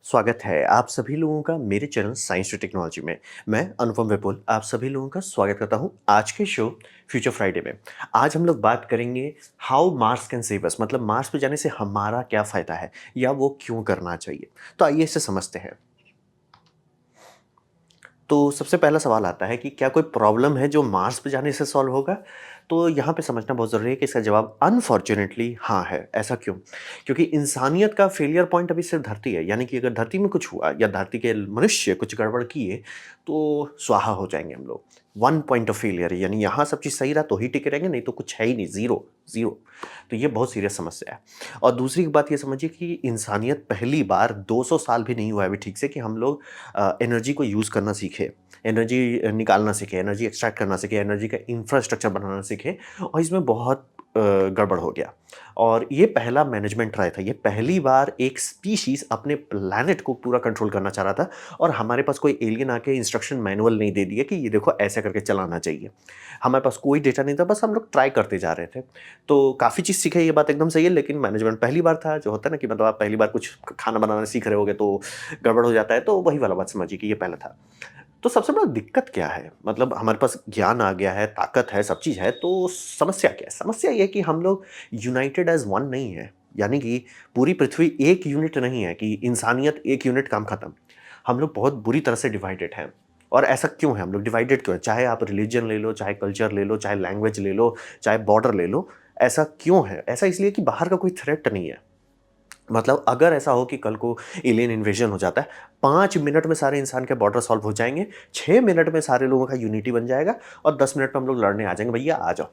स्वागत है आप सभी लोगों का मेरे चैनल साइंस टू टेक्नोलॉजी में। मैं अनुपम विपुल आप सभी लोगों का स्वागत करता हूं आज के शो फ्यूचर फ्राइडे में। आज हम लोग बात करेंगे how Mars can save us, मतलब मार्स पे जाने से हमारा क्या फ़ायदा है या वो क्यों करना चाहिए। तो आइए इसे समझते हैं। तो सबसे पहला सवाल आता है कि क्या कोई प्रॉब्लम है जो मार्स पे जाने से सॉल्व होगा? तो यहाँ पे समझना बहुत ज़रूरी है कि इसका जवाब अनफॉर्च्यूनेटली हाँ है। ऐसा क्यों? क्योंकि इंसानियत का फेलियर पॉइंट अभी सिर्फ़ धरती है। यानी कि अगर धरती में कुछ हुआ या धरती के मनुष्य कुछ गड़बड़ किए, तो स्वाहा हो जाएँगे हम लोग। वन पॉइंट ऑफ फेलियर है, यानी यहाँ सब चीज़ सही रहा तो ही टिके रहेंगे, नहीं तो कुछ है ही नहीं, ज़ीरो, ज़ीरो। तो ये बहुत सीरियस समस्या है। और दूसरी बात ये समझिए कि इंसानियत पहली बार 200 साल भी नहीं हुआ है अभी ठीक से कि हम लोग एनर्जी को यूज़ करना सीखे, एनर्जी निकालना सीखे, एनर्जी एक्सट्रैक्ट करना सीखे, एनर्जी का इंफ्रास्ट्रक्चर बनाना सीखे। और इसमें बहुत गड़बड़ हो गया। और ये पहला मैनेजमेंट ट्राई था। ये पहली बार एक स्पीशीज़ अपने प्लैनेट को पूरा कंट्रोल करना चाह रहा था और हमारे पास कोई एलियन आके इंस्ट्रक्शन मैनुअल नहीं दे दिया कि ये देखो ऐसे करके चलाना चाहिए। हमारे पास कोई डेटा नहीं था, बस हम लोग ट्राई करते जा रहे थे। तो काफ़ी चीज़ सीखे, ये बात एकदम सही है, लेकिन मैनेजमेंट पहली बार था। जो होता है ना कि मतलब आप पहली बार कुछ खाना बनाना सीख रहे होगे तो गड़बड़ हो जाता है, तो वही वाला बात समझिए कि ये पहला था। तो सबसे बड़ा दिक्कत क्या है? मतलब हमारे पास ज्ञान आ गया है, ताकत है, सब चीज़ है, तो समस्या क्या है? समस्या ये है कि हम लोग यूनाइटेड एज़ वन नहीं है। यानी कि पूरी पृथ्वी एक यूनिट नहीं है कि इंसानियत एक यूनिट काम खत्म। हम लोग बहुत बुरी तरह से डिवाइडेड हैं। और ऐसा क्यों है? हम लोग डिवाइडेड क्यों हैं? चाहे आप रिलिजन ले लो, चाहे कल्चर ले लो, चाहे लैंग्वेज ले लो, चाहे बॉर्डर ले लो, ऐसा क्यों है? ऐसा इसलिए कि बाहर का कोई थ्रेट नहीं है। मतलब अगर ऐसा हो कि कल को एलियन इन्वेजन हो जाता है, 5 मिनट में सारे इंसान के बॉर्डर सॉल्व हो जाएँगे, 6 मिनट में सारे लोगों का यूनिटी बन जाएगा और 10 मिनट में हम लोग लड़ने आ जाएँगे, भैया आ जाओ।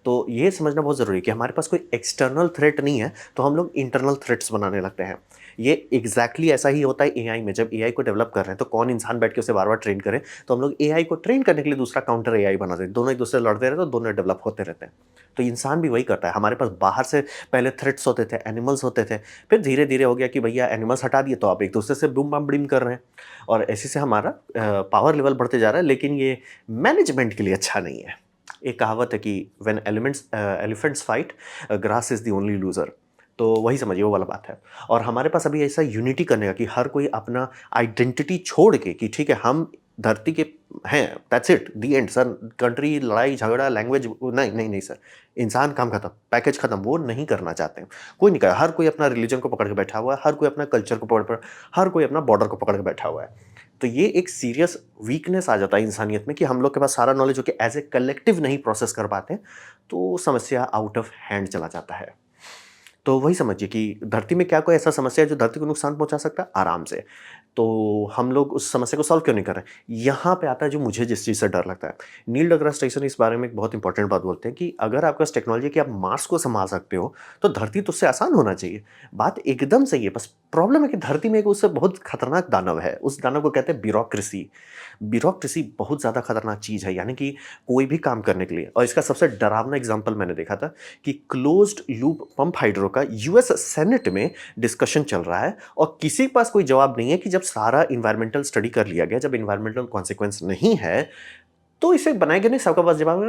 तो ये समझना बहुत ज़रूरी है कि हमारे पास कोई एक्सटर्नल थ्रेट नहीं है, तो हम लोग इंटरनल थ्रेट्स बनाने लगते हैं। ये एग्ज़ैक्टली ऐसा ही होता है एआई में। जब एआई को डेवलप कर रहे हैं, तो कौन इंसान बैठ के उसे बार-बार ट्रेन करे, तो हम लोग एआई को ट्रेन करने के लिए दूसरा काउंटर एआई बना देते हैं। दोनों एक-दूसरे से लड़ते रहते हैं, तो दोनों डेवलप होते रहते हैं। तो इंसान भी वही करता है। हमारे पास बाहर से पहले थ्रेट्स होते थे, एनिमल्स होते थे, फिर धीरे-धीरे हो गया कि भैया एनिमल्स हटा दिए, तो आप एक-दूसरे से बूम-बम-ब्रीम कर रहे हैं और ऐसे से हमारा पावर लेवल बढ़ते जा रहा है, लेकिन ये मैनेजमेंट के लिए अच्छा नहीं है। एक कहावत है कि when elephants fight grass is the only loser. तो वही समझिए वो वाला बात है। और हमारे पास अभी ऐसा यूनिटी करने का कि हर कोई अपना आइडेंटिटी छोड़ के कि ठीक है हम धरती के हैं, that's it, the end sir. Country, लड़ाई झगड़ा, लैंग्वेज नहीं, नहीं, नहीं सर। इंसान काम खत्म, पैकेज खत्म, वो नहीं करना चाहते हैं। कोई नहीं कर, हर कोई अपना रिलीजन को पकड़ के बैठा हुआ है, हर कोई अपना कल्चर को पकड़ हर कोई अपना बॉर्डर को पकड़ के बैठा हुआ है। तो ये एक सीरियस वीकनेस आ जाता है इंसानियत में कि हम लोग के पास सारा नॉलेज हो के एज़ ए कलेक्टिव नहीं प्रोसेस कर पाते, तो समस्या आउट ऑफ हैंड चला जाता है। तो वही समझिए कि धरती में क्या कोई ऐसा समस्या है जो धरती को नुकसान पहुँचा सकता है? आराम से। तो हम लोग उस समस्या को सॉल्व क्यों नहीं कर रहे हैं? यहाँ पे आता है जो मुझे जिस चीज़ से डर लगता है। नील डिग्रास टाइसन इस बारे में एक बहुत इंपॉर्टेंट बात बोलते हैं कि अगर आपके पास टेक्नोलॉजी है कि आप मार्स को सँभाल सकते हो, तो धरती तो उससे आसान होना चाहिए। बात एकदम सही है, बस प्रॉब्लम है कि धरती में एक उससे बहुत खतरनाक दानव है। उस दानव को कहते हैं ब्यूरोक्रेसी। ब्यूरोक्रेसी बहुत ज़्यादा खतरनाक चीज़ है, यानी कि कोई भी काम करने के लिए। और इसका सबसे डरावना एग्ज़ाम्पल मैंने देखा था कि क्लोज्ड लूप पंप हाइड्रो का यूएस सेनेट में डिस्कशन चल रहा है और किसी के पास कोई जवाब नहीं है कि जब सारा एनवायरमेंटल स्टडी कर लिया गया, जब एनवायरमेंटल कॉन्सिक्वेंस नहीं है, तो इसे बनाएंगे नहीं। सबका पास जवाब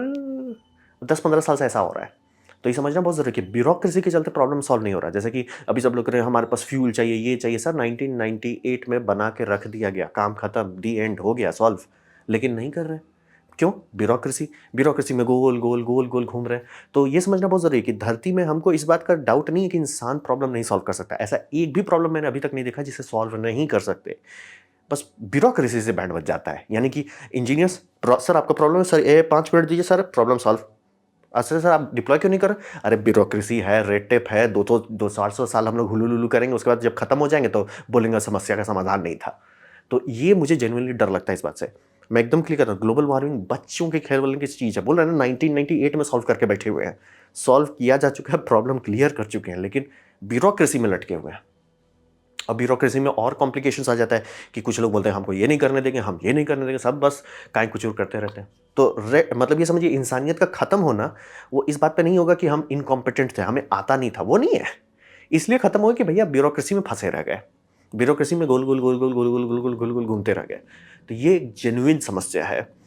10-15 साल से ऐसा हो रहा है। तो ये समझना बहुत ज़रूरी है कि ब्यूरोक्रेसी के चलते प्रॉब्लम सॉल्व नहीं हो रहा है। जैसे कि अभी सब लोग कह रहे हैं हमारे पास फ्यूल चाहिए, ये चाहिए। सर 1998 में बना के रख दिया गया, काम खत्म, दी एंड, हो गया सॉल्व। लेकिन नहीं कर रहे। क्यों? ब्यूरोक्रेसी। ब्यूरोक्रेसी में गोल, गोल, गोल, गोल घूम रहे हैं। तो ये समझना बहुत ज़रूरी है कि धरती में हमको इस बात का डाउट नहीं है कि इंसान प्रॉब्लम नहीं सॉल्व कर सकता। ऐसा एक भी प्रॉब्लम मैंने अभी तक नहीं देखा जिसे सॉल्व नहीं कर सकते। बस ब्यूरोक्रेसी से बैंड बज जाता है। यानी कि इंजीनियर्स सर आपका प्रॉब्लम है सर, ये 5 मिनट दीजिए सर, प्रॉब्लम सॉल्व। अच्छा सर आप डिप्लॉय क्यों नहीं कर रहे? अरे ब्यूरोक्रेसी है, रेड टेप है, 200 साल हम लोग हुलू-लुलू करेंगे, उसके बाद जब खत्म हो जाएँगे तो बोलेंगे समस्या का समाधान नहीं था। तो ये मुझे जेनुइनली डर लगता है इस बात से। मैं एकदम क्लियर करता हूँ, ग्लोबल वार्मिंग बच्चों के खेल वाली की चीज़ है। बोल रहे हैं ना 1998 में सॉल्व करके बैठे हुए हैं। सॉल्व किया जा चुका है, प्रॉब्लम क्लियर कर चुके हैं, लेकिन ब्यूरोक्रेसी में लटके हुए हैं। अब ब्यूरोक्रेसी में और कॉम्प्लिकेशंस आ जाता है कि कुछ लोग बोलते हैं हमको ये नहीं करने देंगे, हम ये नहीं करने देंगे, सब बस काए-कुचूर करते रहते हैं। तो मतलब ये समझिए इंसानियत का खत्म होना वो इस बात पे नहीं होगा कि हम इनकॉम्पिटेंट थे, हमें आता नहीं था, वो नहीं है। इसलिए खत्म हुआ कि भैया ब्यूरोक्रेसी में फँसे रह गए। ब्यूरोक्रेसी में गोल, गोल, गोल, गोल, गोल, गोल, गोल, गोल, गोल, गोल घूमते रह गए। तो ये एक जेन्युइन समस्या है।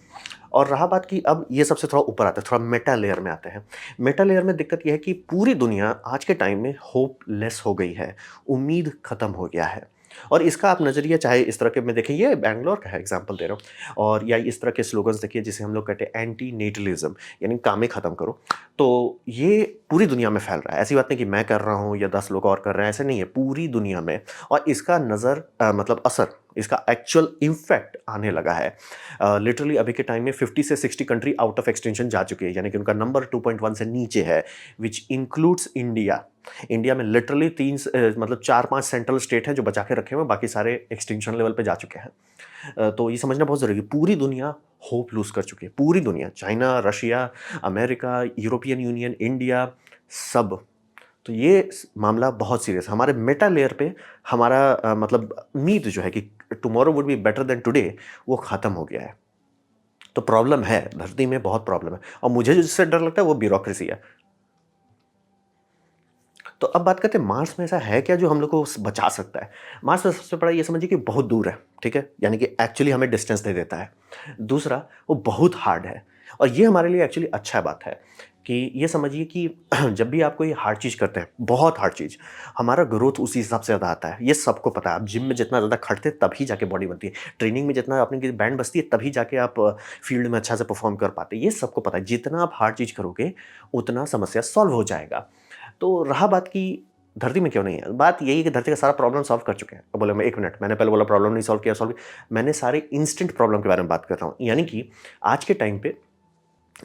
और रहा बात कि अब ये सबसे थोड़ा ऊपर आता है, थोड़ा मेटा लेयर में आते हैं। मेटा लेयर में दिक्कत ये है कि पूरी दुनिया आज के टाइम में होपलेस हो गई है, उम्मीद खत्म हो गया है। और इसका आप नज़रिया चाहे इस तरह के में देखें, ये बैंगलोर का है एग्ज़ाम्पल दे रहा हूँ, और या इस तरह के स्लोगन्स देखिए जिसे हम लोग कहते हैं एंटी नेटलिज़्म, यानी कामें ख़त्म करो। तो ये पूरी दुनिया में फैल रहा है। ऐसी बात नहीं कि मैं कर रहा हूँ या 10 लोग और कर रहे हैं, ऐसा नहीं है, पूरी दुनिया में। और इसका मतलब असर, इसका एक्चुअल इम्पैक्ट आने लगा है। लिटरली अभी के टाइम में 50 से 60 कंट्री आउट ऑफ एक्सटिंक्शन जा चुकी है, यानी कि उनका नंबर 2.1 से नीचे है, व्हिच इंक्लूड्स इंडिया। इंडिया में लिटरली मतलब 4-5 सेंट्रल स्टेट हैं जो बचा के रखे हुए हैं, बाकी सारे एक्सटिंक्शन लेवल पे जा चुके हैं। तो ये समझना बहुत ज़रूरी है, पूरी दुनिया होप लूज़ कर चुकी है, पूरी दुनिया, China, Russia, America, European union, India, सब। तो ये मामला बहुत सीरियस है। हमारे मेटा लेयर पे हमारा मतलब उम्मीद जो है कि tomorrow would be better than today, वो ख़त्म हो गया है। तो प्रॉब्लम है, धरती में बहुत प्रॉब्लम है, और मुझे जिससे डर लगता है वो ब्यूरोक्रेसी है। तो अब बात करते हैं मार्स में ऐसा है क्या जो हम लोग को बचा सकता है? मार्स में सबसे बड़ा ये समझिए कि बहुत दूर है, ठीक है? यानी कि एक्चुअली हमें डिस्टेंस दे देता है। दूसरा, वो बहुत हार्ड है, और ये हमारे लिए एक्चुअली अच्छा बात है कि ये समझिए कि जब भी आप कोई हार्ड चीज़ करते हैं, बहुत हार्ड चीज़, हमारा ग्रोथ उसी हिसाब से ज़्यादा आता है। ये सबको पता है। आप जिम में जितना ज़्यादा खटते हैं तभी जाके बॉडी बनती है। ट्रेनिंग में जितना अपनी बैंड बजती है तभी जाके आप फील्ड में अच्छा से परफॉर्म कर पाते हैं। ये सबको पता है। जितना आप हार्ड चीज़ करोगे, उतना समस्या सॉल्व हो जाएगा। तो रहा बात कि धरती में क्यों नहीं है? बात यही है कि धरती का सारा प्रॉब्लम सॉल्व कर चुके हैं। अब बोले मैं 1 मिनट, मैंने पहले बोला प्रॉब्लम नहीं सॉल्व किया, मैंने सारे इंस्टेंट प्रॉब्लम के बारे में बात कर रहा हूँ। यानी कि आज के टाइम पे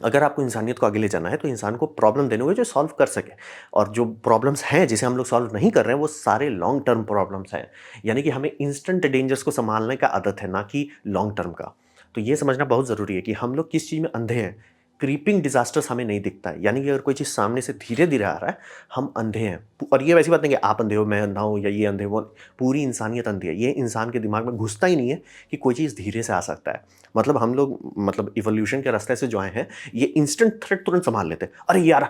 अगर आपको इंसानियत को आगे ले जाना है, तो इंसान को प्रॉब्लम देने होंगे जो सॉल्व कर सके, और जो प्रॉब्लम्स हैं जिसे हम लोग सॉल्व नहीं कर रहे हैं, वो सारे लॉन्ग टर्म प्रॉब्लम्स हैं। यानी कि हमें इंस्टेंट डेंजर्स को संभालने का आदत है, ना कि लॉन्ग टर्म का। तो ये समझना बहुत ज़रूरी है कि हम लोग किस चीज़ में अंधे हैं। क्रीपिंग डिजास्टर्स हमें नहीं दिखता है, यानी कि अगर कोई चीज़ सामने से धीरे-धीरे आ रहा है, हम अंधे हैं। और ये वैसी बात नहीं कि आप अंधे हो, मैं अंधा हूँ, या ये अंधे हो, पूरी इंसानियत अंधी है। ये इंसान के दिमाग में घुसता ही नहीं है कि कोई चीज़ धीरे से आ सकता है। मतलब हम लोग मतलब इवोल्यूशन के रास्ते से जो आए हैं, ये इंस्टेंट थ्रेट तुरंत संभाल लेते हैं। अरे यार,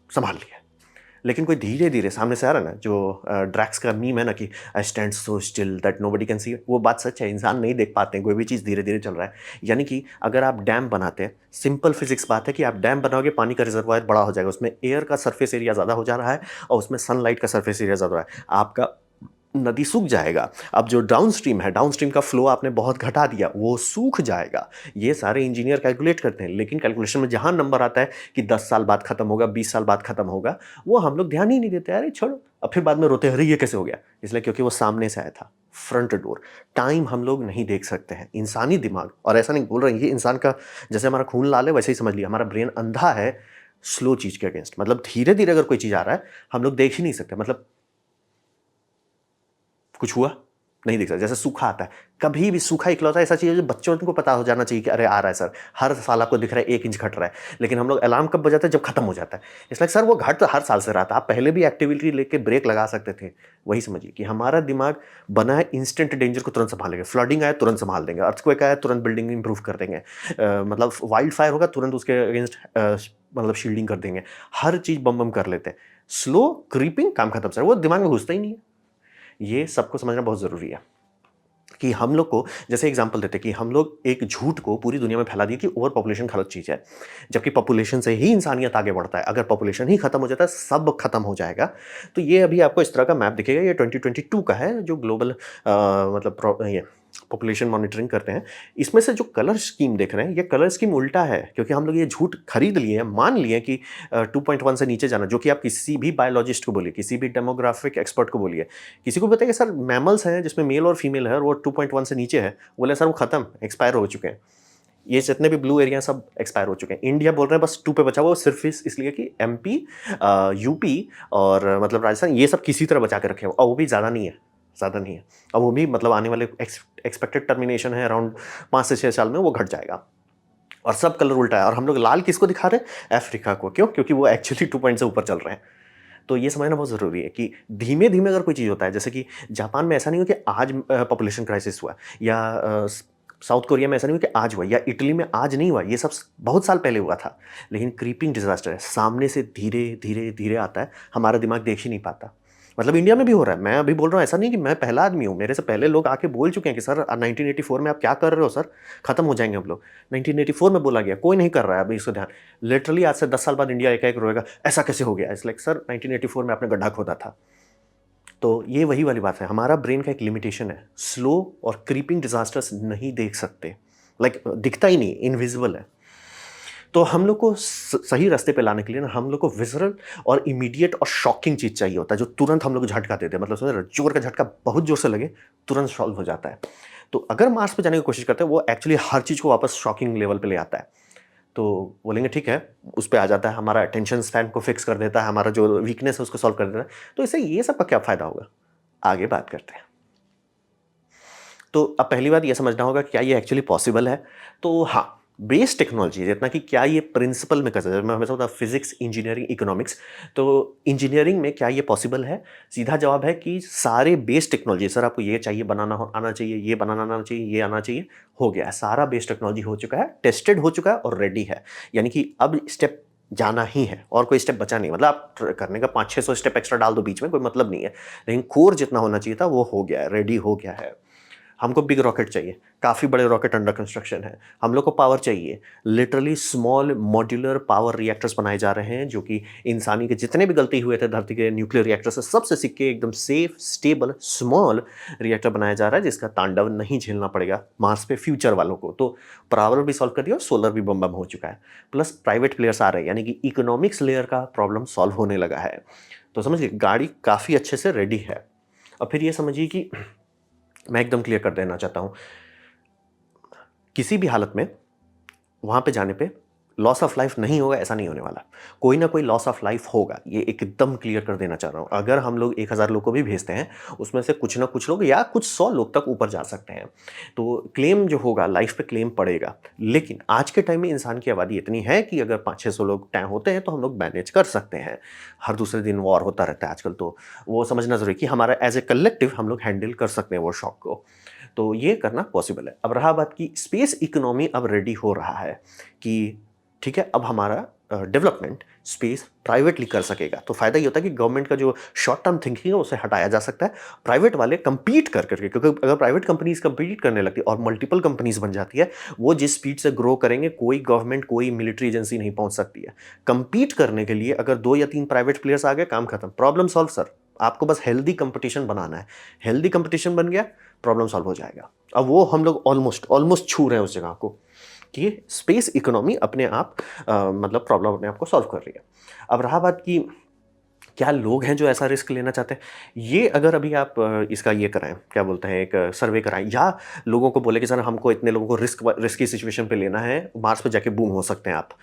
संभाल लिया। लेकिन कोई धीरे-धीरे सामने से आ रहा है ना, जो ड्रैक्स का मीम है ना कि I stand so still that nobody can see, वो बात सच है। इंसान नहीं देख पाते हैं, कोई भी चीज़ धीरे-धीरे चल रहा है। यानी कि अगर आप डैम बनाते हैं, सिंपल फिज़िक्स बात है कि आप डैम बनाओगे, पानी का रिज़र्वॉयर बड़ा हो जाएगा, उसमें एयर का सरफेस एरिया ज़्यादा हो जा रहा है, और उसमें सनलाइट का सरफेस एरिया ज़्यादा हो रहा है। आपका नदी सूख जाएगा। अब जो डाउनस्ट्रीम है, डाउनस्ट्रीम का फ्लो आपने बहुत घटा दिया, वो सूख जाएगा। ये सारे इंजीनियर कैलकुलेट करते हैं, लेकिन कैलकुलेशन में जहाँ नंबर आता है कि 10 साल बाद खत्म होगा, 20 साल बाद खत्म होगा, वो हम लोग ध्यान ही नहीं देते। अरे छोड़ो, अब फिर बाद में रोते हैं, अरे ये कैसे हो गया? इसलिए क्योंकि वो सामने से आया था, फ्रंट डोर। टाइम हम लोग नहीं देख सकते हैं। इंसानी दिमाग, और ऐसा नहीं बोल रहे हैं ये इंसान का, जैसे हमारा खून लाल है वैसे ही समझ लिया, हमारा ब्रेन अंधा है स्लो चीज़ के अगेंस्ट। मतलब धीरे-धीरे अगर कोई चीज़ आ रहा है, हम लोग देख ही नहीं सकते। मतलब कुछ हुआ? नहीं दिख सकता। जैसे सूखा आता है, कभी भी सूखा इकलौता ऐसा चीज़ है जो बच्चों को पता हो जाना चाहिए कि अरे आ रहा है सर, हर साल आपको दिख रहा है 1 इंच घट रहा है। लेकिन हम लोग अलार्म कब बजाते हैं? जब खत्म हो जाता है। इट्स लाइक सर वो घट तो हर साल से रहा था, आप पहले भी एक्टिविटी लेके ब्रेक लगा सकते थे। वही समझिए कि हमारा दिमाग बना है इंस्टेंट डेंजर को तुरंत सँभालेंगे। फ्लडिंग आए तुरंत सँभाल देंगे, अर्थक्वेक आया तुरंत बिल्डिंग इंप्रूव कर देंगे। मतलब वाइल्ड फायर होगा तुरंत उसके अगेंस्ट मतलब शील्डिंग कर देंगे। हर चीज़ बम-बम कर लेते हैं। स्लो क्रीपिंग काम खत्म सर, वो दिमाग में घुसता ही नहीं है। ये सबको समझना बहुत ज़रूरी है कि हम लोग को, जैसे एग्जांपल देते हैं कि हम लोग एक झूठ को पूरी दुनिया में फैला दिए कि ओवर पॉपुलेशन गलत चीज़ है, जबकि पॉपुलेशन से ही इंसानियत आगे बढ़ता है। अगर पॉपुलेशन ही खत्म हो जाता है, सब खत्म हो जाएगा। तो ये अभी आपको इस तरह का मैप दिखेगा, ये 2022 का है, जो ग्लोबल मतलब ये पॉपुलेशन मॉनिटरिंग करते हैं। इसमें से जो कलर स्कीम देख रहे हैं, ये कलर स्कीम उल्टा है, क्योंकि हम लोग ये झूठ खरीद लिए हैं, मान लिए कि 2.1 से नीचे जाना, जो कि आप किसी भी बायोलॉजिस्ट को बोलिए, किसी भी डेमोग्राफिक एक्सपर्ट को बोलिए, किसी को बताइए सर मैमल्स हैं जिसमें मेल और फीमेल है और वो 2.1 से नीचे है, बोले सर वो खत्म, एक्सपायर हो चुके हैं। ये जितने भी ब्लू एरिया सब एक्सपायर हो चुके हैं। इंडिया बोल रहे हैं बस 2 पे बचा हुआ, वो सिर्फ इसलिए कि एमपी, यूपी और मतलब राजस्थान, ये सब किसी तरह बचा के रखे हुए, और वो भी ज़्यादा नहीं है, ज़्यादा नहीं है। और वो भी मतलब आने वाले एक्सपेक्टेड टर्मिनेशन है अराउंड 5 से 6 साल में वो घट जाएगा। और सब कलर उल्टा है, और हम लोग लाल किसको दिखा रहे हैं? अफ्रीका को। क्यों? क्योंकि वो एक्चुअली 2 पॉइंट से ऊपर चल रहे हैं। तो ये समझना बहुत ज़रूरी है कि धीमे-धीमे अगर कोई चीज़ होता है, जैसे कि जापान में ऐसा नहीं हो कि आज पॉपुलेशन क्राइसिस हुआ, या साउथ कोरिया में ऐसा नहीं हुआ कि आज हुआ, या इटली में आज नहीं हुआ, ये सब बहुत साल पहले हुआ था। लेकिन क्रीपिंग डिज़ास्टर है, सामने से धीरे-धीरे आता है, हमारा दिमाग देख ही नहीं पाता। मतलब इंडिया में भी हो रहा है, मैं अभी बोल रहा हूँ, ऐसा नहीं कि मैं पहला आदमी हूँ, मेरे से पहले लोग आके बोल चुके हैं कि सर 1984 में आप क्या कर रहे हो सर, खत्म हो जाएंगे हम लोग। 1984 में बोला गया, कोई नहीं कर रहा है अभी इसको ध्यान। लिटरली आज से 10 साल बाद इंडिया एकाएक रोएगा, ऐसा कैसे हो गया? इट्स लाइक सर 1984 में आपने गड्ढा खोदा था। तो ये वही वाली बात है, हमारा ब्रेन का एक लिमिटेशन है, स्लो और क्रीपिंग डिज़ास्टर्स नहीं देख सकते, लाइक दिखता ही नहीं, इनविजिबल है। तो हम लोग को सही रास्ते पे लाने के लिए ना हम लोग को विज़ुअल और इमीडिएट और शॉकिंग चीज़ चाहिए होता है, जो तुरंत हम लोग को झटका देते हैं। मतलब समझ रहे हो? जोर का झटका बहुत ज़ोर से लगे, तुरंत सॉल्व हो जाता है। तो अगर मार्स पे जाने की कोशिश करते हैं, वो एक्चुअली हर चीज़ को वापस शॉकिंग लेवल पे ले आता है। तो बोलेंगे ठीक है, उस पे आ जाता है, हमारा अटेंशन स्पैन को फिक्स कर देता है, हमारा जो वीकनेस है उसको सॉल्व कर देता है। तो इससे ये सब का क्या फ़ायदा होगा? आगे बात करते हैं। तो अब पहली बात ये समझना होगा कि क्या ये एक्चुअली पॉसिबल है? तो हाँ, बेस टेक्नोलॉजी जितना कि क्या ये प्रिंसिपल में कर सकते हैं। मैं हमेशा बोलता हूँ फिज़िक्स, इंजीनियरिंग, इकोनॉमिक्स। तो इंजीनियरिंग में क्या ये पॉसिबल है? सीधा जवाब है कि सारे बेस टेक्नोलॉजी, सर आपको ये चाहिए बनाना आना चाहिए, ये बनाना आना चाहिए, ये आना चाहिए, हो गया है। सारा बेस टेक्नोलॉजी हो चुका है, टेस्टेड हो चुका है और रेडी है। यानी कि अब स्टेप जाना ही है और कोई स्टेप बचा नहीं। मतलब आप करने का 500-600 स्टेप एक्स्ट्रा डाल दो बीच में, कोई मतलब नहीं है। लेकिन कोर जितना होना चाहिए था वो हो गया है, रेडी हो गया है। हमको बिग रॉकेट चाहिए, काफ़ी बड़े रॉकेट अंडर कंस्ट्रक्शन है। हम लोग को पावर चाहिए, literally small modular power reactors बनाए जा रहे हैं, जो कि इंसानी के जितने भी गलती हुए थे धरती के न्यूक्लियर रिएक्टर से, सबसे सीख के एकदम सेफ, स्टेबल, स्मॉल रिएक्टर बनाया जा रहा है, जिसका तांडव नहीं झेलना पड़ेगा मार्स पे फ्यूचर वालों को। तो पावर भी सॉल्व कर दिया और सोलर भी बम बम हो चुका है। प्लस प्राइवेट प्लेयर्स आ रहे हैं, यानी कि इकोनॉमिक्स लेयर का प्रॉब्लम सॉल्व होने लगा है। तो समझिए, गाड़ी काफ़ी अच्छे से रेडी है। अब फिर ये समझिए कि मैं एकदम क्लियर कर देना चाहता हूँ, किसी भी हालत में वहाँ पे जाने पे लॉस ऑफ लाइफ नहीं होगा, ऐसा नहीं होने वाला। कोई ना कोई लॉस ऑफ लाइफ होगा, ये एकदम क्लियर कर देना चाह रहा हूँ। अगर हम लोग 1000 लोग को भी भेजते हैं, उसमें से कुछ ना कुछ लोग या कुछ 100 लोग तक ऊपर जा सकते हैं। तो क्लेम जो होगा, लाइफ पे क्लेम पड़ेगा। लेकिन आज के टाइम में इंसान की आबादी इतनी है कि अगर 500-600 लोग तय होते हैं तो हम लोग मैनेज कर सकते हैं। हर दूसरे दिन वॉर होता रहता है आजकल, तो वो समझना ज़रूरी है कि हमारा एज ए कलेक्टिव हम लोग हैंडल कर सकते हैं वो शॉक को। तो ये करना पॉसिबल है। अब रहा बात की स्पेस इकोनॉमी अब रेडी हो रहा है कि ठीक है, अब हमारा डेवलपमेंट स्पेस प्राइवेटली कर सकेगा। तो फ़ायदा ये होता है कि गवर्नमेंट का जो शॉर्ट टर्म थिंकिंग है उसे हटाया जा सकता है। प्राइवेट वाले कंपीट कर करके, क्योंकि अगर प्राइवेट कंपनीज कंपीट करने लगती है और मल्टीपल कंपनीज बन जाती है, वो जिस स्पीड से ग्रो करेंगे, कोई गवर्नमेंट, कोई मिलिट्री एजेंसी नहीं पहुंच सकती है। कंपीट करने के लिए अगर 2 या 3 प्राइवेट प्लेयर्स आ गए, काम खत्म, प्रॉब्लम सॉल्व सर। आपको बस हेल्दी कंपटीशन बनाना है। हेल्दी कंपटीशन बन गया, प्रॉब्लम सॉल्व हो जाएगा। अब वो हम लोग ऑलमोस्ट ऑलमोस्ट छू रहे हैं उस जगह को कि स्पेस इकोनॉमी अपने आप मतलब प्रॉब्लम अपने आप को सॉल्व कर रही है। अब रहा बात कि क्या लोग हैं जो ऐसा रिस्क लेना चाहते हैं? ये अगर अभी आप इसका ये कराएँ, क्या बोलते हैं, एक सर्वे कराएँ या लोगों को बोले कि सर हमको इतने लोगों को रिस्की सिचुएशन पे लेना है, मार्स पे जाके बूम हो सकते हैं आप।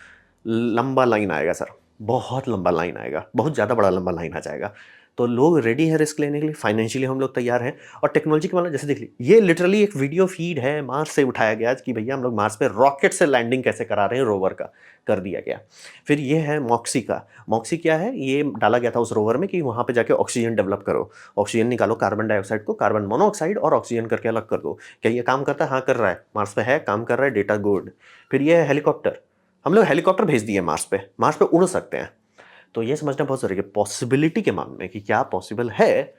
लंबा लाइन आएगा सर, बहुत लंबा लाइन आएगा, बहुत ज़्यादा बड़ा लंबा लाइन आ जाएगा। तो लोग रेडी हैं रिस्क लेने के लिए, फाइनेंशियली हम लोग तैयार हैं। और टेक्नोलॉजी के मामले जैसे देख लीजिए, ये लिटरली एक वीडियो फीड है मार्स से उठाया गया कि भैया हम लोग मार्स पे रॉकेट से लैंडिंग कैसे करा रहे हैं, रोवर का कर दिया गया। फिर ये है मॉक्सी का। मॉक्सी क्या है? ये डाला गया था उस रोवर में कि वहाँ पे जाके ऑक्सीजन डेवलप करो, ऑक्सीजन निकालो, कार्बन डाइऑक्साइड को कार्बन मोनोऑक्साइड और ऑक्सीजन करके अलग कर दो। क्या ये काम करता है? हाँ कर रहा है, मार्स पे है, काम कर रहा है, डेटा गुड। फिर ये है हेलीकॉप्टर। हम लोग हेलीकॉप्टर भेज दिए मार्स पे उड़ सकते हैं। तो ये समझना बहुत ज़रूरी है, पॉसिबिलिटी के मामले में कि क्या पॉसिबल है,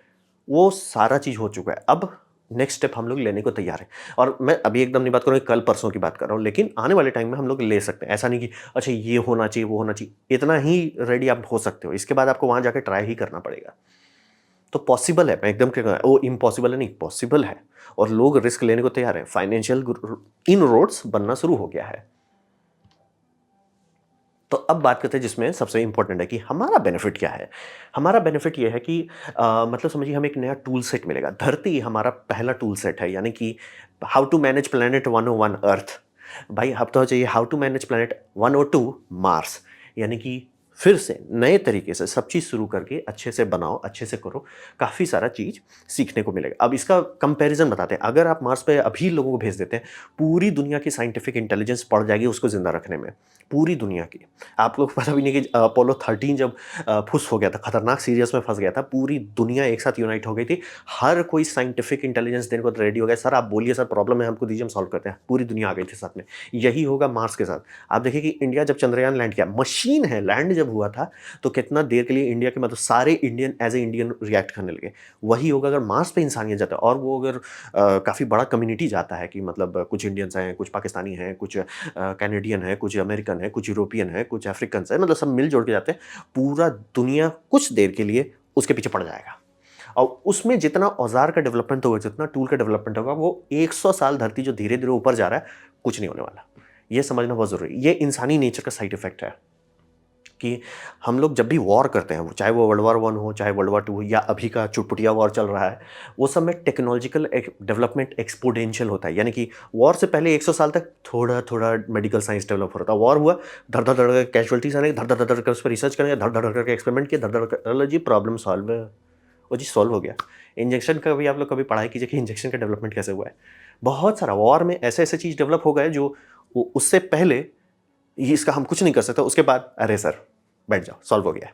वो सारा चीज़ हो चुका है। अब नेक्स्ट स्टेप हम लोग लेने को तैयार हैं। और मैं अभी एकदम नहीं बात कर रहा हूँ, कल परसों की बात कर रहा हूँ, लेकिन आने वाले टाइम में हम लोग ले सकते हैं। ऐसा नहीं कि अच्छा ये होना चाहिए, वो होना चाहिए, इतना ही रेडी आप हो सकते हो। इसके बाद आपको वहाँ जाकर ट्राई ही करना पड़ेगा। तो पॉसिबल है, मैं एकदम कह रहा हूँ वो इम्पॉसिबल है नहीं, पॉसिबल है। और लोग रिस्क लेने को तैयार हैं। फाइनेंशियल इनरोड्स बनना शुरू हो गया है। तो अब बात करते हैं जिसमें सबसे इंपॉर्टेंट है कि हमारा बेनिफिट क्या है। हमारा बेनिफिट ये है कि मतलब समझिए हमें एक नया टूल सेट मिलेगा। धरती हमारा पहला टूल सेट है, यानी कि how to manage planet 101 Earth. भाई अब तो चाहिए how to manage planet 102 Mars. यानी कि फिर से नए तरीके से सब चीज़ शुरू करके अच्छे से बनाओ, अच्छे से करो, काफ़ी सारा चीज़ सीखने को मिलेगा। अब इसका कंपैरिजन बताते हैं। अगर आप मार्स पे अभी लोगों को भेज देते हैं, पूरी दुनिया की साइंटिफिक इंटेलिजेंस पड़ जाएगी उसको ज़िंदा रखने में, पूरी दुनिया की। आप लोग को पता भी नहीं कि अपोलो 13 जब फुस हो गया था, खतरनाक सीरियस में फंस गया था, पूरी दुनिया एक साथ यूनाइट हो गई थी। हर कोई साइंटिफिक इंटेलिजेंस देने को रेडी हो गया। सर आप बोलिए, सर प्रॉब्लम है, हमको दीजिए, हम सॉल्व करते हैं। पूरी दुनिया आ गई थी साथ में। यही होगा मार्स के साथ। आप देखिए कि इंडिया जब चंद्रयान लैंड किया, मशीन है, लैंड जब हुआ था तो कितना देर के लिए इंडिया के मतलब सारे Indian as a Indian react करने लगे। वही होगा अगर मार्स पे इंसानियत जाता है, और वो अगर काफ़ी बड़ा कम्युनिटी जाता है कि मतलब कुछ इंडियंस हैं, कुछ पाकिस्तानी हैं, कुछ कैनेडियन है, कुछ अमेरिकन है, कुछ यूरोपियन है, कुछ अफ्रीकन है, मतलब सब मिल जोड़ के जाते हैं। पूरा दुनिया कुछ देर के लिए उसके पीछे पड़ जाएगा। और उसमें जितना औज़ार का डेवलपमेंट होगा, जितना टूल का डेवलपमेंट होगा, वो 100 साल धरती जो धीरे-धीरे ऊपर जा रहा है, कुछ नहीं होने वाला। ये समझना बहुत ज़रूरी है। ये इंसानी नेचर का साइड इफ़ेक्ट है कि हम लोग जब भी वॉर करते हैं, चाहे वो वर्ल्ड वॉर 1 हो, चाहे वर्ल्ड वॉर 2 हो या अभी का चुटपुटिया वॉर चल रहा है, वो सब में टेक्नोलॉजिकल डेवलपमेंट एक्सपोनेंशियल होता है। यानी कि वॉर से पहले 100 साल तक थोड़ा-थोड़ा मेडिकल साइंस डेवलप हो रहा था। वॉर हुआ, धड़-धड़ करके कैजुअल्टीज़ आने, धड़-धड़ करके उस पे रिसर्च करेंगे, धड़-धड़ करके एक्सपेरिमेंट किए, धड़-धड़ कर चलो जी प्रॉब्लम सॉल्व है। वो जी सॉल्व हो गया। इंजेक्शन का भी आप लोग कभी पढ़ाई कीजिए कि इंजेक्शन का डेवलपमेंट कैसे हुआ है। बहुत सारा वॉर में ऐसे-ऐसे चीज़ डेवलप हो गए जो उससे पहले ये इसका हम कुछ नहीं कर सकते, उसके बाद अरे सर बैठ जाओ, सॉल्व हो गया है।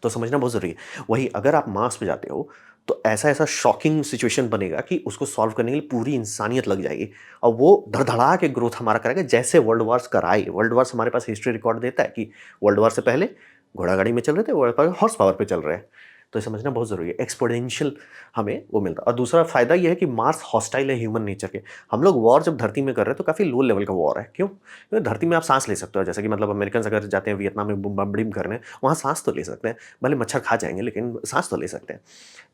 तो समझना बहुत ज़रूरी है। वहीं अगर आप मार्स पे जाते हो, तो ऐसा-ऐसा शॉकिंग सिचुएशन बनेगा कि उसको सॉल्व करने के लिए पूरी इंसानियत लग जाएगी और वो धड़धड़ा के ग्रोथ हमारा करेगा, जैसे वर्ल्ड वॉर्स कराए। वर्ल्ड वॉर्स हमारे पास हिस्ट्री रिकॉर्ड देता है कि वर्ल्ड वॉर से पहले घोड़ा-गाड़ी में चल रहे थे, वर्ल्ड वॉर हॉर्स पावर पे चल रहे हैं। तो ये समझना बहुत ज़रूरी है। एक्सपोनेंशियल हमें वो मिलता है और दूसरा फ़ायदा ये है कि मार्स हॉस्टाइल है ह्यूमन नेचर के। हम लोग वॉर जब धरती में कर रहे हैं, तो काफ़ी लो लेवल का वॉर है। क्यों? क्योंकि धरती में आप साँस ले सकते हो। जैसे कि मतलब अमेरिकन्स अगर जाते हैं वियतनाम में बम-बम करने, वहाँ साँस तो ले सकते हैं। भले मच्छर खा जाएँगे, लेकिन साँस तो ले सकते हैं।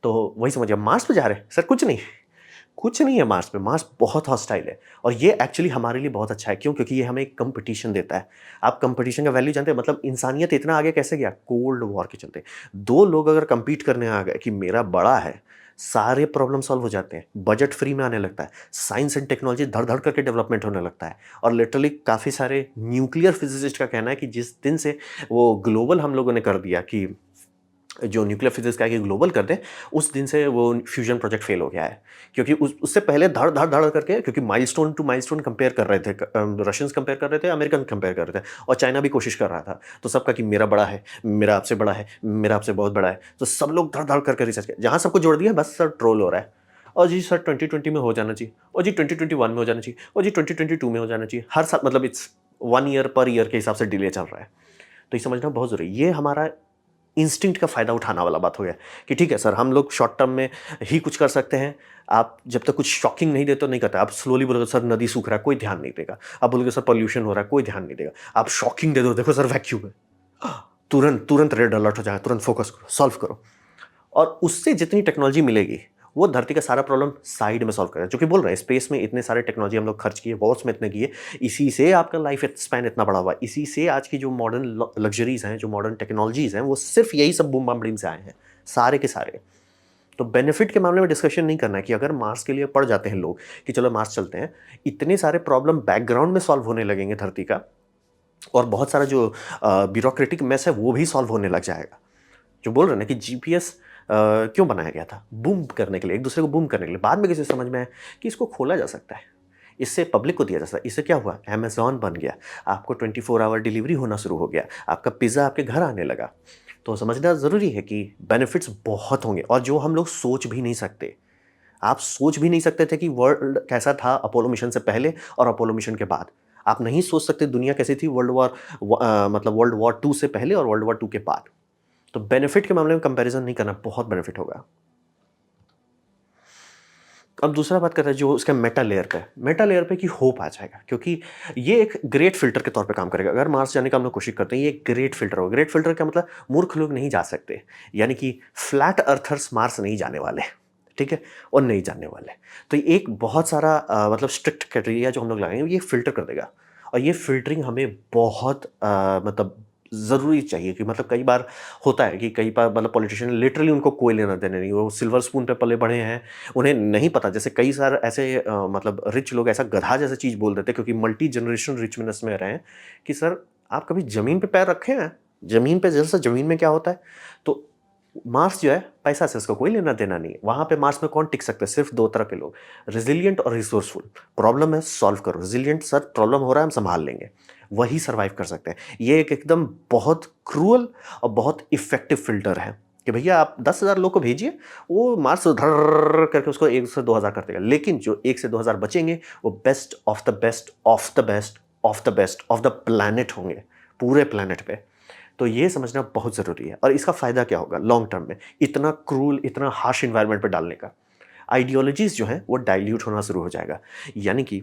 तो वही समझिए, मार्स पे जा रहे हैं, सर कुछ नहीं है मार्स पे। मार्स बहुत हॉस्टाइल है और ये एक्चुअली हमारे लिए बहुत अच्छा है। क्यों? क्योंकि ये हमें एक कॉम्पिटिशन देता है। आप कॉम्पिटिशन का वैल्यू जानते हैं? मतलब इंसानियत इतना आगे कैसे गया? कोल्ड वॉर के चलते। 2 लोग अगर कम्पीट करने आ गए कि मेरा बड़ा है, सारे प्रॉब्लम सॉल्व हो जाते हैं। बजट फ्री में आने लगता है। साइंस एंड टेक्नोलॉजी धड़-धड़ करके डेवलपमेंट होने लगता है और लिटरली काफ़ी सारे न्यूक्लियर फिज़िसिस्ट का कहना है कि जिस दिन से वो ग्लोबल हम लोगों ने कर दिया कि जो न्यूक्लियर फिजिक्स का है कि ग्लोबल कर दें, उस दिन से वो फ्यूजन प्रोजेक्ट फेल हो गया है। क्योंकि उससे पहले धड़-धड़-धड़ करके, क्योंकि माइलस्टोन टू माइलस्टोन कंपेयर कर रहे थे, रशियंस कंपेयर कर रहे थे, अमेरिकन कंपेयर कर रहे थे और चाइना भी कोशिश कर रहा था। तो सबका कि मेरा बड़ा है, मेरा आपसे बड़ा है, मेरा आपसे बहुत बड़ा है। तो सब लोग धड़-धड़ करके रिसर्च किया। जहाँ सबको जोड़ दिया, बस सर ट्रोल हो रहा है। और जी सर 2020 में हो जाना चाहिए, और जी 2021 में हो जाना चाहिए, और जी 2022 में हो जाना चाहिए। हर साल मतलब इट्स 1 ईयर पर ईयर के हिसाब से डिले चल रहा है। तो ये समझना बहुत ज़रूरी है। ये हमारा इंस्टिंक्ट का फ़ायदा उठाना वाला बात हो गया कि ठीक है सर, हम लोग शॉर्ट टर्म में ही कुछ कर सकते हैं। आप जब तक कुछ शॉकिंग नहीं देते हो नहीं करते। आप स्लोली बोलोगे सर नदी सूख रहा है, कोई ध्यान नहीं देगा। आप बोलोगे सर पॉल्यूशन हो रहा है, कोई ध्यान नहीं देगा। आप शॉकिंग दे दो, देखो सर वैक्यूम है, तुरंत तुरंत रेड अलर्ट हो जाएगा, तुरंत फोकस करो, सॉल्व करो। और उससे जितनी टेक्नोलॉजी मिलेगी, वो धरती का सारा प्रॉब्लम साइड में सॉल्व करेगा। जो कि बोल रहे हैं स्पेस में इतने सारे टेक्नोलॉजी हम लोग खर्च किए, वॉर्स में इतने किए, इसी से आपका लाइफ स्पैन इतना बड़ा हुआ है। इसी से आज की जो मॉडर्न लग्जरीज हैं, जो मॉडर्न टेक्नोलॉजीज हैं, वो सिर्फ यही सब बूम बम ब्लीम से आए हैं, सारे के सारे। तो बेनिफिट के मामले में डिस्कशन नहीं करना है कि अगर मार्स के लिए पड़ जाते हैं लोग कि चलो मार्स चलते हैं, इतने सारे प्रॉब्लम बैकग्राउंड में सॉल्व होने लगेंगे धरती का, और बहुत सारा जो ब्यूरोक्रेटिक मेस है वो भी सॉल्व होने लग जाएगा। जो बोल रहे हैं ना कि जीपीएस क्यों बनाया गया था? बूम करने के लिए, एक दूसरे को बूम करने के लिए। बाद में किसे समझ में आया कि इसको खोला जा सकता है, इससे पब्लिक को दिया जा सकता है। इससे क्या हुआ? अमेज़न बन गया, आपको 24 आवर डिलीवरी होना शुरू हो गया, आपका पिज़्ज़ा आपके घर आने लगा। तो समझना ज़रूरी है कि बेनिफिट्स बहुत होंगे और जो हम लोग सोच भी नहीं सकते। आप सोच भी नहीं सकते थे कि वर्ल्ड कैसा था अपोलो मिशन से पहले और अपोलो मिशन के बाद। आप नहीं सोच सकते दुनिया कैसी थी मतलब वर्ल्ड वॉर 2 से पहले और वर्ल्ड वॉर 2 के बाद। तो बेनिफिट के मामले में कंपैरिजन नहीं करना, बहुत बेनिफिट होगा। अब दूसरा बात करते हैं जो उसका मेटा लेयर पे है। मेटा लेयर पे कि होप आ जाएगा, क्योंकि ये एक ग्रेट फ़िल्टर के तौर पे काम करेगा। अगर मार्स जाने का हम लोग कोशिश करते हैं, ये एक ग्रेट फ़िल्टर होगा। ग्रेट फ़िल्टर का मतलब मूर्ख लोग नहीं जा सकते, यानी कि फ्लैट अर्थर्स मार्स नहीं जाने वाले, ठीक है? और नहीं जाने वाले। तो ये एक बहुत सारा मतलब स्ट्रिक्ट क्राइटेरिया जो हम लोग लगाएँगे, ये फ़िल्टर कर देगा और ये फ़िल्टरिंग हमें बहुत मतलब ज़रूरी चाहिए कि मतलब कई बार होता है कि कई बार मतलब पॉलिटिशियन लिटरली उनको कोई लेना-देना नहीं, वो सिल्वर स्पून पे पले-बढ़े हैं, उन्हें नहीं पता। जैसे कई सारे ऐसे मतलब रिच लोग ऐसा गधा जैसा चीज़ बोल देते हैं क्योंकि मल्टी जनरेशन रिचनेस में रहे हैं कि सर आप कभी ज़मीन पे पैर रखे हैं? ज़मीन पे जैसे ज़मीन में क्या होता है? तो मार्स जो है पैसा से उसका कोई लेना-देना नहीं है। वहाँ पे मार्स में कौन टिक सकता है? सिर्फ़ 2 तरह के लोग, रेज़िलिएंट और रिसोर्सफुल। प्रॉब्लम है सॉल्व करो, रेज़िलिएंट सर प्रॉब्लम हो रहा है हम सँभाल लेंगे, वही सर्वाइव कर सकते हैं। ये एक एकदम बहुत क्रूअल और बहुत इफ़ेक्टिव फ़िल्टर है कि भैया आप 10,000 लोग को भेजिए, वो मार्स धर्रर्र करके उसको 1 से 2,000 कर देगा। लेकिन जो 1 से 2,000 बचेंगे, वो best of the best of the best of the best of the planet होंगे, पूरे प्लैनेट पे। तो ये समझना बहुत ज़रूरी है और इसका फ़ायदा क्या होगा लॉन्ग टर्म में, इतना क्रूल, इतना हार्श एनवायरनमेंट पे डालने का। आइडियोलॉजीज़ जो हैं, वो डाइल्यूट होना शुरू हो जाएगा। यानी कि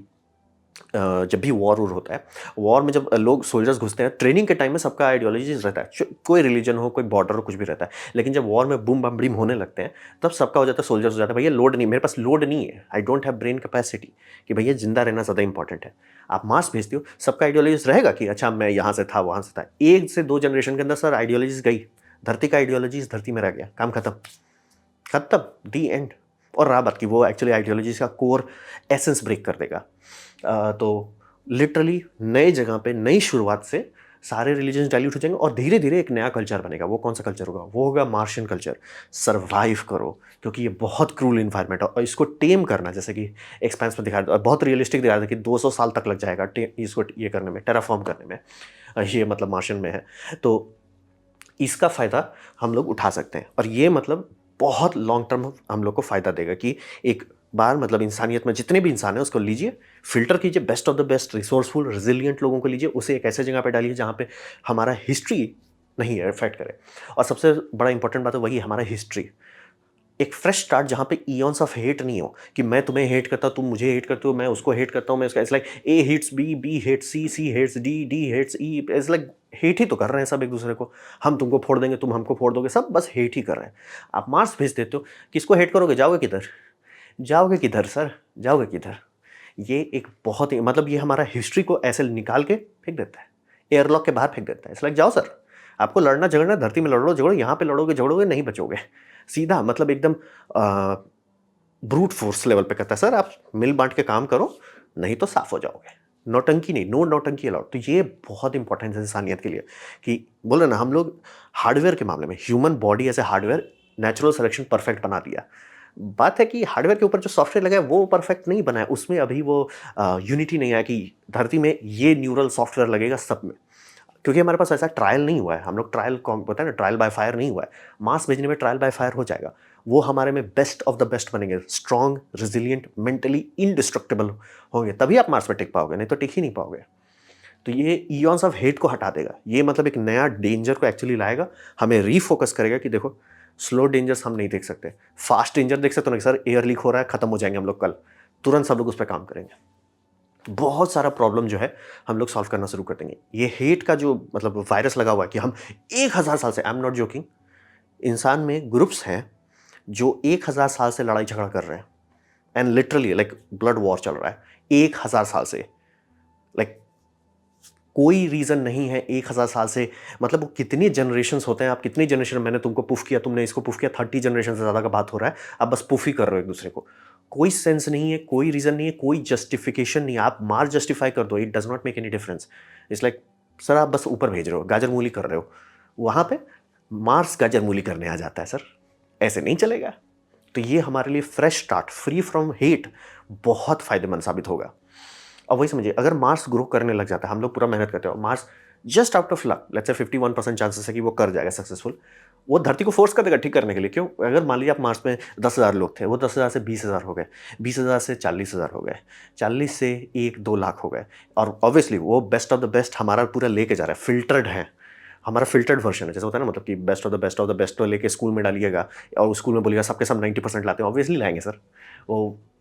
जब भी वॉर वूर होता है, वॉर में जब लोग सोल्जर्स घुसते हैं, ट्रेनिंग के टाइम में सबका आइडियोलॉजीज रहता है, कोई रिलीजन हो, कोई बॉर्डर हो, कुछ भी रहता है। लेकिन जब वॉर में बूम बम ब्रीम होने लगते हैं, तब सबका हो जाता है, सोल्जर्स हो जाता है, भैया लोड नहीं, मेरे पास लोड नहीं है, I don't have brain capacity कि भैया जिंदा रहना ज़्यादा इंपॉर्टेंट है। आप मास भेजते हो, सबका आइडियोलॉजीज रहेगा कि अच्छा मैं यहाँ से था, वहाँ से था। 1 से 2 जनरेशन के अंदर सर आइडियोलॉजीज गई, धरती का आइडियोलॉजी इस धरती में रह गया, काम खत्म, खत्म, दी एंड। और रहा बात कि वो एक्चुअली आइडियोलॉजीज का कोर एसेंस ब्रेक कर देगा। तो लिटरली नए जगह पे नई शुरुआत से सारे रिलीजन्स डाइल्यूट हो जाएंगे और धीरे धीरे एक नया कल्चर बनेगा। वो कौन सा कल्चर होगा? वो होगा मार्शियन कल्चर। सर्वाइव करो, क्योंकि ये बहुत क्रूल इन्वायरमेंट है और इसको टेम करना, जैसे कि एक्सपेंस में दिखा और बहुत रियलिस्टिक दिखा कि 200 साल तक लग जाएगा इसको ये करने में, टेराफॉर्म करने में। ये मतलब मार्शियन में है, तो इसका फ़ायदा हम लोग उठा सकते हैं और ये मतलब बहुत लॉन्ग टर्म हम लोग को फ़ायदा देगा कि एक बार मतलब इंसानियत में जितने भी इंसान हैं उसको लीजिए, फ़िल्टर कीजिए, best of the best resourceful resilient लोगों को लीजिए, उसे एक ऐसे जगह पे डालिए जहाँ पे हमारा हिस्ट्री नहीं अफेक्ट करे। और सबसे बड़ा इंपॉर्टेंट बात है वही हमारा हिस्ट्री, एक फ्रेश स्टार्ट जहाँ पे इयॉन्स ऑफ हेट नहीं हो कि मैं तुम्हें हेट करता, तुम मुझे हेट करते हो, मैं उसको हेट करता हूँ, मैं उसका, it's like A hates B, B hates C, C hates D, D hates E. It's like hate ही तो कर रहे हैं सब एक दूसरे को, हम तुमको फोड़ देंगे, तुम हमको फोड़ दोगे, सब बस हेट ही कर रहे हैं। आप मार्क्स भेज देते हो, किसको हेट करोगे? जाओगे किधर? जाओगे किधर सर? जाओगे किधर? ये एक बहुत ही मतलब ये हमारा हिस्ट्री को ऐसे निकाल के फेंक देता है, एयरलॉक के बाहर फेंक देता है। इट्स लाइक जाओ सर, आपको लड़ना झगड़ना धरती में लड़ो झगड़ो, यहाँ पे लड़ोगे झगड़ोगे नहीं बचोगे। सीधा मतलब एकदम ब्रूट फोर्स लेवल पे कहता है सर आप मिल बांट के काम करो, नहीं तो साफ हो जाओगे। नौटंकी नहीं, नो नौटंकी अलाउड। तो ये बहुत इंपॉर्टेंट है इंसानियत के लिए कि बोले ना हम लोग हार्डवेयर के मामले में human body as a hardware natural selection perfect बना दिया। बात है कि हार्डवेयर के ऊपर जो सॉफ्टवेयर लगा है वो परफेक्ट नहीं बना है, उसमें अभी वो यूनिटी नहीं आया कि धरती में ये न्यूरल सॉफ्टवेयर लगेगा सब में, क्योंकि हमारे पास ऐसा ट्रायल नहीं हुआ है। हम लोग ट्रायल होता है ना, ट्रायल बाय फायर नहीं हुआ है। मास भेजने में ट्रायल बाय फायर हो जाएगा, वो हमारे में बेस्ट ऑफ द बेस्ट बनेंगे, स्ट्रॉन्ग रिजिलियंट मेंटली इनडिस्ट्रक्टेबल होंगे, तभी आप मार्स पे टिक पाओगे, नहीं तो टिक ही नहीं पाओगे। तो ये इयॉन्स ऑफ हेट को हटा देगा, ये मतलब एक नया डेंजर को एक्चुअली लाएगा, हमें रीफोकस करेगा कि देखो स्लो डेंजर्स हम नहीं देख सकते, फास्ट डेंजर देख सकते हो ना, सर एयर लीक हो रहा है, खत्म हो जाएंगे हम लोग कल, तुरंत सब लोग उस पर काम करेंगे। बहुत सारा प्रॉब्लम जो है हम लोग सॉल्व करना शुरू कर देंगे। ये हेट का जो मतलब वायरस लगा हुआ है कि हम 1000 साल से, आई एम नॉट जोकिंग, इंसान में ग्रुप्स हैं जो 1000 साल से लड़ाई झगड़ा कर रहे हैं, and literally like blood war चल रहा है 1000 साल से। लाइक कोई रीज़न नहीं है 1000 साल से, मतलब वो कितने जनरेशन्स होते हैं, आप कितनी जनरेशन, मैंने तुमको पुफ किया, तुमने इसको पुफ किया, 30 जनरेशन से ज़्यादा का बात हो रहा है, आप बस पुफ ही कर रहे हो एक दूसरे को। कोई सेंस नहीं है, कोई रीज़न नहीं है, कोई जस्टिफिकेशन नहीं है, आप मार जस्टिफाई कर दो, it does not make any difference. It's like sir आप बस ऊपर भेज रहे हो, गाजर मूली कर रहे हो, वहाँ पे मार्स गाजर मूली करने आ जाता है सर, ऐसे नहीं चलेगा। तो ये हमारे लिए fresh start, free from hate, बहुत फायदेमंद साबित होगा। और वही समझिए, अगर मार्स ग्रो करने लग जाता है, हम लोग पूरा मेहनत करते हो, Mars just out of luck, let's say 51% chances है कि वो कर जाएगा सक्सेसफुल, वो धरती को फोर्स कर देगा ठीक करने के लिए। क्यों? अगर मान लीजिए आप मार्स में 10,000 लोग थे, वो 10,000 से 20,000 हो गए, 20,000 से 40,000 हो गए, 40 से 1-2 लाख हो गए, और ऑब्वियसली वो बेस्ट ऑफ द बेस्ट हमारा पूरा लेके जा रहा है, फिल्टर्ड है, हमारा फिल्टर्ड वर्जन है। जैसे होता है ना, मतलब कि best of the best of the best तो लेके स्कूल में डालिएगा और स्कूल में बोलिएगा सबके सब 90% लाते हैं, ऑब्वियसली लाएंगे सर।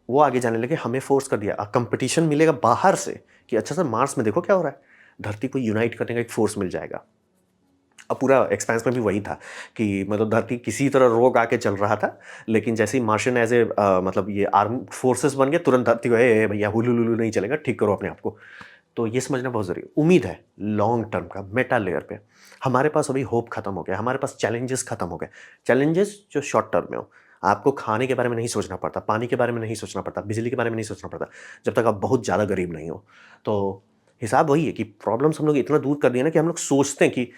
वो आगे जाने लगे, हमें फोर्स कर दिया, कंपटीशन मिलेगा बाहर से कि अच्छा सर मार्स में देखो क्या हो रहा है, धरती को यूनाइट करने का एक फोर्स मिल जाएगा। अब पूरा एक्सपेंस में भी वही था कि मतलब धरती किसी तरह रोग आके चल रहा था, लेकिन जैसे ही मार्शियन एज ए मतलब ये आर्म फोर्सेस बन गए, तुरंत धरती को ए भैया हुलुलुलु नहीं चलेगा, ठीक करो अपने आप को। तो ये समझना बहुत ज़रूरी है। उम्मीद है लॉन्ग टर्म का मेटा लेयर पे हमारे पास अभी होप खत्म हो गया, हमारे पास चैलेंजेस खत्म हो गए। चैलेंजेस जो शॉर्ट टर्म में हो, आपको खाने के बारे में नहीं सोचना पड़ता, पानी के बारे में नहीं सोचना पड़ता, बिजली के बारे में नहीं सोचना पड़ता, जब तक आप बहुत ज़्यादा गरीब नहीं हो। तो हिसाब वही है कि प्रॉब्लम्स हम लोग इतना दूर कर दिए ना कि हम लोग सोचते हैं कि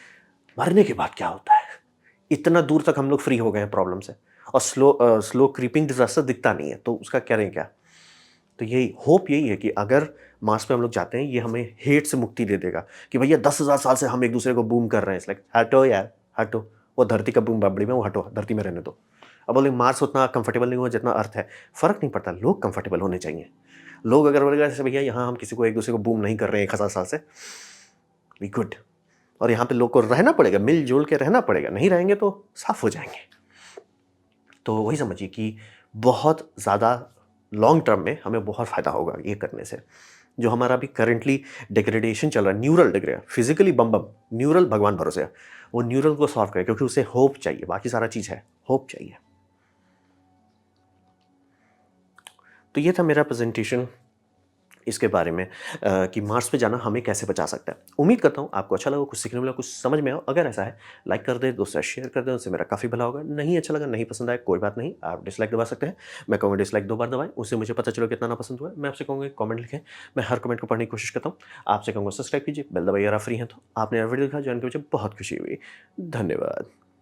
मरने के बाद क्या होता है। इतना दूर तक हम लोग फ्री हो गए हैं प्रॉब्लम से, और स्लो क्रीपिंग डिजास्टर दिखता नहीं है, तो उसका करें क्या? तो यही होप यही है कि अगर मार्स पे हम लोग जाते हैं, ये हमें हेट से मुक्ति दे देगा कि भैया 10,000 साल से हम एक दूसरे को बूम कर रहे हैं, लाइक हटो यार हटो, वो धरती का बूम बाबड़ी में वो हटो, धरती में रहने दो। अब बोले मार्स उतना कंफर्टेबल नहीं हुआ जितना अर्थ है, फर्क नहीं पड़ता, लोग कंफर्टेबल होने चाहिए। लोग अगर बोलेगा जैसे भैया यहाँ हम किसी को एक दूसरे को बूम नहीं कर रहे हैं 1000 साल से, वी गुड, और यहाँ पे लोग को रहना पड़ेगा, मिलजुल के रहना पड़ेगा, नहीं रहेंगे तो साफ हो जाएंगे। तो वही समझिए कि बहुत ज़्यादा लॉन्ग टर्म में हमें बहुत फ़ायदा होगा ये करने से। जो हमारा अभी करंटली डिग्रेडेशन चल रहा है, न्यूरल डिग्रेड, फिज़िकली बम बम, न्यूरल भगवान भरोसे है। वो न्यूरल को सॉल्व करे क्योंकि उसे होप चाहिए, बाकी सारा चीज़ है, होप चाहिए। तो ये था मेरा प्रेज़ेंटेशन इसके बारे में कि मार्स पे जाना हमें कैसे बचा सकता है। उम्मीद करता हूँ आपको अच्छा लगा, कुछ सीखने मिला, कुछ समझ में आया। अगर ऐसा है, लाइक कर दें, दोस्तों से शेयर कर दें, उससे मेरा काफ़ी भला होगा। नहीं अच्छा लगा, नहीं पसंद आया, कोई बात नहीं, आप डिसलाइक दबा सकते हैं। मैं कहूँगा डिसलाइक 2 बार दबाएँ, उससे मुझे पता चलेगा कितना नापसंद हुआ है। मैं आपसे कहूँगा कमेंट लिखें, मैं हर कमेंट को पढ़ने की कोशिश करता हूँ। आपसे कहूँगा सब्सक्राइब कीजिए, बेल दबाइए अगर आप फ्री हैं तो। आपने यह वीडियो देखा, जान के मुझे बहुत खुशी हुई। धन्यवाद।